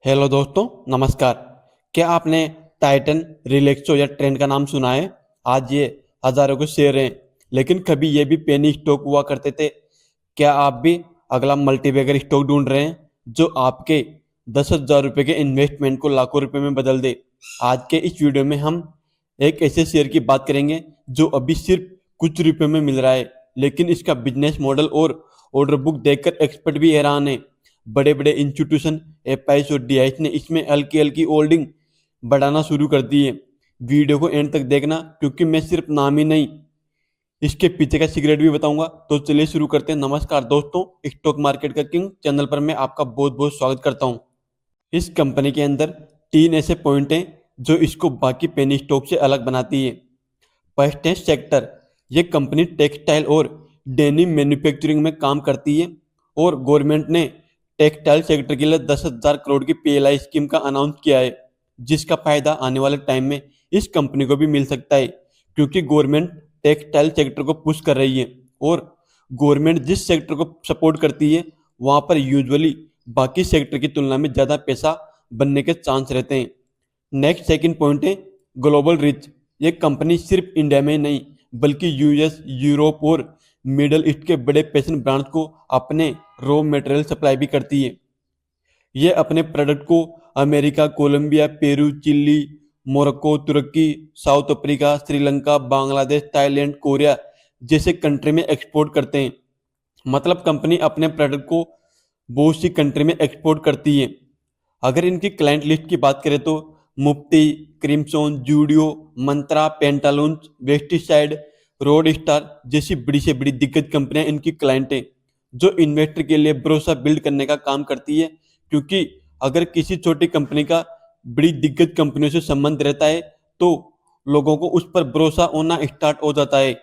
Hello दोस्तों, नमस्कार। क्या आपने टाइटन, रिलैक्सो या ट्रेंड का नाम सुना है? आज ये हजारों के शेयर हैं, लेकिन कभी ये भी पेनी स्टॉक हुआ करते थे। क्या आप भी अगला मल्टीबैगर स्टॉक ढूंढ रहे हैं जो आपके 10,000 रुपये के इन्वेस्टमेंट को लाखों रुपए में बदल दे? आज के इस वीडियो में हम एक ऐसे शेयर की बात करेंगे जो अभी सिर्फ कुछ रुपए में मिल रहा है, लेकिन इसका बिजनेस मॉडल और ऑर्डर बुक देखकर एक्सपर्ट भी हैरान है। बड़े बड़े इंस्टीट्यूशन, एफआईएस और डीआईएस ने इसमें हल्की हल्की होल्डिंग बढ़ाना शुरू कर दी है। वीडियो को एंड तक देखना, क्योंकि मैं सिर्फ नाम ही नहीं, इसके पीछे का सीक्रेट भी बताऊंगा। तो चलिए शुरू करते हैं। नमस्कार दोस्तों, स्टॉक मार्केट का किंग चैनल पर मैं आपका बहुत बहुत स्वागत करता हूं। इस कंपनी के अंदर तीन ऐसे पॉइंट हैं जो इसको बाकी पेनी स्टॉक से अलग बनाती है। फर्स्ट है सेक्टर। ये कंपनी टेक्सटाइल और डेनिम मैन्युफैक्चरिंग में काम करती है और गवर्नमेंट ने टेक्सटाइल सेक्टर के लिए 10,000 करोड़ की पीएलआई स्कीम का अनाउंस किया है, जिसका फायदा आने वाले टाइम में इस कंपनी को भी मिल सकता है, क्योंकि गवर्नमेंट टेक्सटाइल सेक्टर को पुश कर रही है और गवर्नमेंट जिस सेक्टर को सपोर्ट करती है वहां पर यूजुअली बाकी सेक्टर की तुलना में ज़्यादा पैसा बनने के चांस रहते हैं। नेक्स्ट सेकंड पॉइंट है ग्लोबल रीच। ये कंपनी सिर्फ इंडिया में नहीं बल्कि यूएस, यूरोप और मिडल ईस्ट के बड़े फैशन ब्रांड्स को अपने रॉ मटेरियल सप्लाई भी करती है। ये अपने प्रोडक्ट को America, Colombia, Peru, Chile, Morocco, तुर्की, South Africa, Sri Lanka, Bangladesh, Thailand, Korea जैसे कंट्री में एक्सपोर्ट करते हैं। मतलब कंपनी अपने प्रोडक्ट को बहुत सी कंट्री में एक्सपोर्ट करती है। अगर इनकी क्लाइंट लिस्ट की बात करें तो मुफ्ती, क्रिम्सन, जूडियो, मंत्रा, पेंटालून्स, वेस्टिसाइड, रोड स्टार जैसी बड़ी से बड़ी दिग्गज कंपनियां इनकी क्लाइंट हैं, जो इन्वेस्टर के लिए भरोसा बिल्ड करने का काम करती है। क्योंकि अगर किसी छोटी कंपनी का बड़ी दिग्गज कंपनियों से संबंध रहता है तो लोगों को उस पर भरोसा होना स्टार्ट हो जाता है।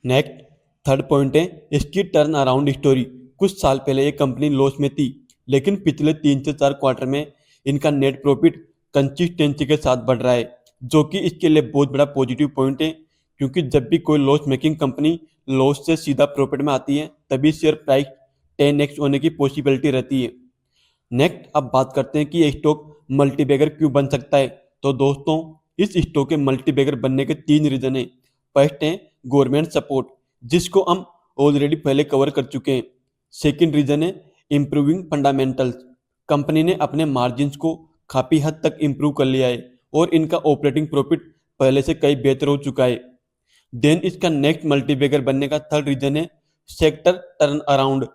नेक्स्ट थर्ड पॉइंट है इसकी टर्न अराउंड स्टोरी। कुछ साल पहले ये कंपनी लॉस में थी, लेकिन पिछले 3 से 4 क्वार्टर में इनका नेट प्रॉफिट कंसिस्टेंसी के साथ बढ़ रहा है, जो कि इसके लिए बहुत बड़ा पॉजिटिव पॉइंट है। क्योंकि जब भी कोई लॉस मेकिंग कंपनी लॉस से सीधा प्रॉफिट में आती है तभी शेयर प्राइस 10x होने की पॉसिबिलिटी रहती है। नेक्स्ट अब बात करते हैं कि ये स्टॉक मल्टीबैगर क्यों बन सकता है। तो दोस्तों, इस स्टॉक के मल्टीबैगर बनने के तीन रीजन है। फर्स्ट है गवर्नमेंट सपोर्ट, जिसको हम ऑलरेडी पहले कवर कर चुके हैं। सेकंड रीजन है इंप्रूविंग फंडामेंटल्स। कंपनी ने अपने मार्जिन को काफ़ी हद तक इंप्रूव कर लिया है और इनका ऑपरेटिंग प्रॉफिट पहले से कई बेहतर हो चुका है। देन इसका नेक्स्ट मल्टीबैगर बनने का थर्ड रीजन है sector turn around.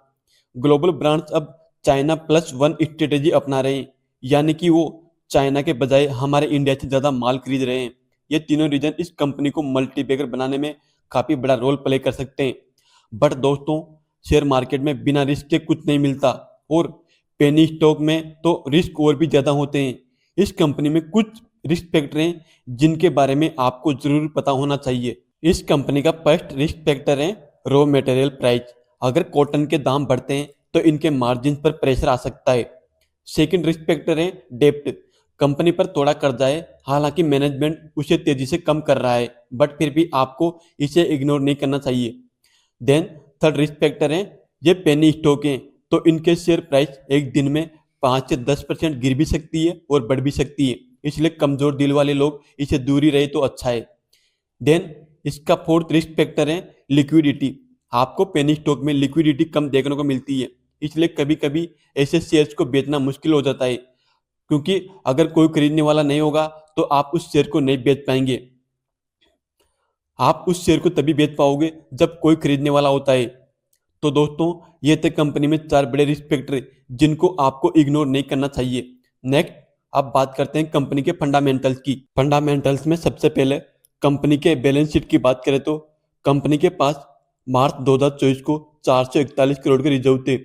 Global brands अब चाइना प्लस वन स्ट्रेटेजी अपना रहे हैं, यानी कि वो चाइना के बजाय हमारे इंडिया से ज़्यादा माल खरीद रहे हैं। ये तीनों रीजन इस कंपनी को मल्टीबैगर बनाने में काफ़ी बड़ा रोल प्ले कर सकते हैं। बट दोस्तों, शेयर मार्केट में बिना रिस्क के कुछ नहीं मिलता और पेनी स्टॉक में तो रिस्क और भी ज़्यादा होते हैं। इस कंपनी में कुछ रिस्क फैक्टर हैं जिनके बारे में आपको जरूर पता होना चाहिए। इस कंपनी का फर्स्ट रिस्क फैक्टर है रॉ मटेरियल प्राइस। अगर कॉटन के दाम बढ़ते हैं तो इनके मार्जिन पर प्रेशर आ सकता है। सेकंड रिस्क फैक्टर है डेप्ट। कंपनी पर थोड़ा कर्जा है, हालांकि मैनेजमेंट उसे तेजी से कम कर रहा है, बट फिर भी आपको इसे इग्नोर नहीं करना चाहिए। देन थर्ड रिस्क फैक्टर है ये पेनी स्टॉक हैं, तो इनके शेयर प्राइस एक दिन में 5 से 10% गिर भी सकती है और बढ़ भी सकती है, इसलिए कमजोर दिल वाले लोग इसे दूर ही रहे तो अच्छा है। देन इसका फोर्थ रिस्क फैक्टर है लिक्विडिटी। आपको पेनी स्टॉक में लिक्विडिटी कम देखने को मिलती है, इसलिए कभी कभी ऐसे शेयर्स को बेचना मुश्किल हो जाता है, क्योंकि अगर कोई खरीदने वाला नहीं होगा तो आप उस शेयर को नहीं बेच पाएंगे। आप उस शेयर को तभी बेच पाओगे जब कोई खरीदने वाला होता है। तो दोस्तों, ये थे कंपनी में चार बड़े रिस्क फैक्टर जिनको आपको इग्नोर नहीं करना चाहिए। नेक्स्ट अब बात करते हैं कंपनी के फंडामेंटल्स की। फंडामेंटल्स में सबसे पहले कंपनी के बैलेंस शीट की बात करें तो कंपनी के पास मार्च 2024 को 441 करोड़ के रिजर्व थे,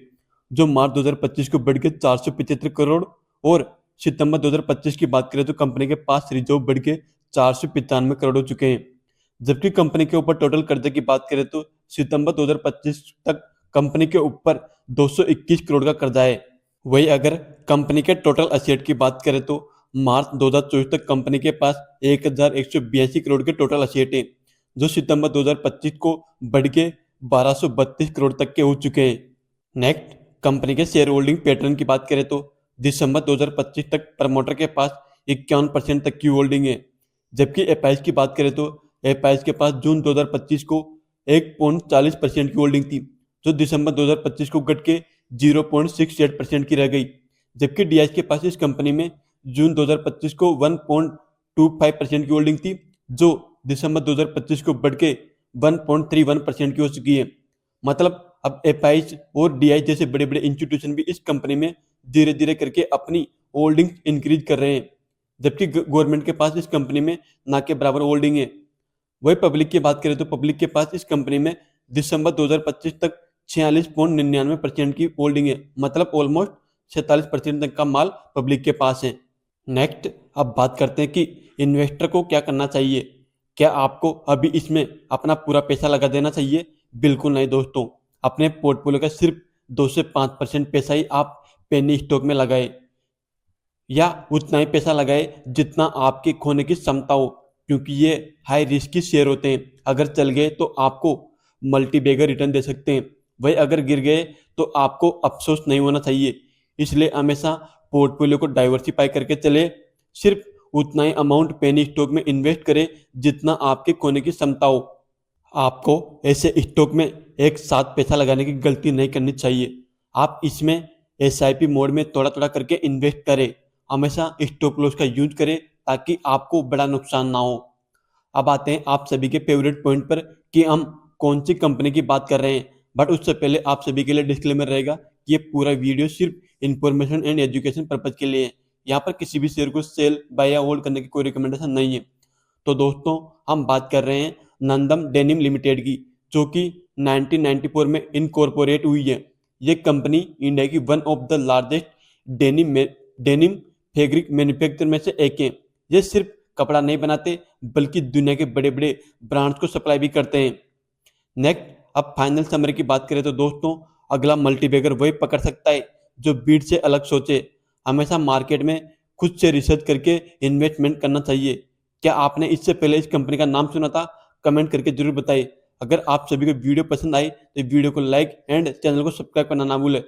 जो मार्च 2025 को बढ़ के 475 करोड़, और सितंबर 2025 की बात करें तो कंपनी के पास रिजर्व बढ़ के 495 करोड़ हो चुके हैं। जबकि कंपनी के ऊपर टोटल कर्जे की बात करें तो सितंबर 2025 तक कंपनी के ऊपर 221 करोड़ का कर्जा है। वही अगर कंपनी के टोटल असेट की बात करें तो मार्च 2024 तक कंपनी के पास 1182 करोड़ के टोटल असेट हैं, जो सितंबर 2025 को बढ़ के 1232 करोड़ तक के हो चुके हैं। नेक्स्ट कंपनी के शेयर होल्डिंग पैटर्न की बात करें तो दिसंबर 2025 तक प्रमोटर के पास 51% तक की होल्डिंग है। जबकि एपाइस की बात करें तो एपाइस के पास जून 2025 को 1.40% की होल्डिंग थी, जो दिसंबर 2025 को घट के 0.68% की रह गई। जबकि डीआईएस के पास इस कंपनी में जून 2025 को 1.25% की होल्डिंग थी, जो दिसंबर 2025 को बढ़ के 1.31% की हो चुकी है। मतलब अब एपाइस और डीआईएस जैसे बड़े बड़े इंस्टीट्यूशन भी इस कंपनी में धीरे धीरे करके अपनी होल्डिंग इंक्रीज कर रहे हैं, जबकि गवर्नमेंट के पास इस कंपनी में ना के बराबर होल्डिंग है। वही पब्लिक की बात करें तो पब्लिक के पास इस कंपनी में दिसंबर 2025 तक 46.99% की होल्डिंग है। मतलब ऑलमोस्ट 47% तक का माल पब्लिक के पास है। नेक्स्ट अब बात करते हैं कि इन्वेस्टर को क्या करना चाहिए। क्या आपको अभी इसमें अपना पूरा पैसा लगा देना चाहिए? बिल्कुल नहीं दोस्तों। अपने पोर्टफोलियो का सिर्फ 2 से 5% पैसा ही आप पेनी स्टॉक में लगाए, या उतना ही पैसा लगाए जितना आपके खोने की क्षमता हो, क्योंकि ये हाई रिस्क के शेयर होते हैं। अगर चल गए तो आपको मल्टीबैगर रिटर्न दे सकते हैं, वही अगर गिर गए तो आपको अफसोस नहीं होना चाहिए। इसलिए हमेशा पोर्टफोलियो को डाइवर्सिफाई करके चले, सिर्फ उतना ही अमाउंट पेनी स्टॉक में इन्वेस्ट करें जितना आपके खोने की क्षमता हो। आपको ऐसे स्टॉक में एक साथ पैसा लगाने की गलती नहीं करनी चाहिए। आप इसमें एसआईपी मोड में थोड़ा थोड़ा करके इन्वेस्ट करें। हमेशा स्टॉप लॉस का यूज करें ताकि आपको बड़ा नुकसान ना हो। अब आते हैं आप सभी के फेवरेट पॉइंट पर कि हम कौन सी कंपनी की बात कर रहे हैं। बट उससे पहले आप सभी के लिए डिस्क्लेमर रहेगा कि ये पूरा वीडियो सिर्फ इंफॉर्मेशन एंड एजुकेशन पर्पज के लिए है। यहाँ पर किसी भी शेयर को सेल बाय या होल्ड करने की कोई रिकमेंडेशन नहीं है। तो दोस्तों हम बात कर रहे हैं नंदम डेनिम लिमिटेड की, जो कि 1994 में इनकॉर्पोरेट हुई है। ये कंपनी इंडिया की one of the largest denim fabric manufacture में से एक है। ये सिर्फ कपड़ा नहीं बनाते बल्कि दुनिया के बड़े बड़े ब्रांड्स को सप्लाई भी करते हैं। नेक्स्ट अब फाइनल समरी की बात करें तो दोस्तों अगला मल्टीबैगर वही पकड़ सकता है जो बीट से अलग सोचे। हमेशा मार्केट में खुद से रिसर्च करके इन्वेस्टमेंट करना चाहिए। क्या आपने इससे पहले इस कंपनी का नाम सुना था? कमेंट करके जरूर बताइए। अगर आप सभी को वीडियो पसंद आई तो वीडियो को लाइक एंड चैनल को सब्सक्राइब करना ना भूलें।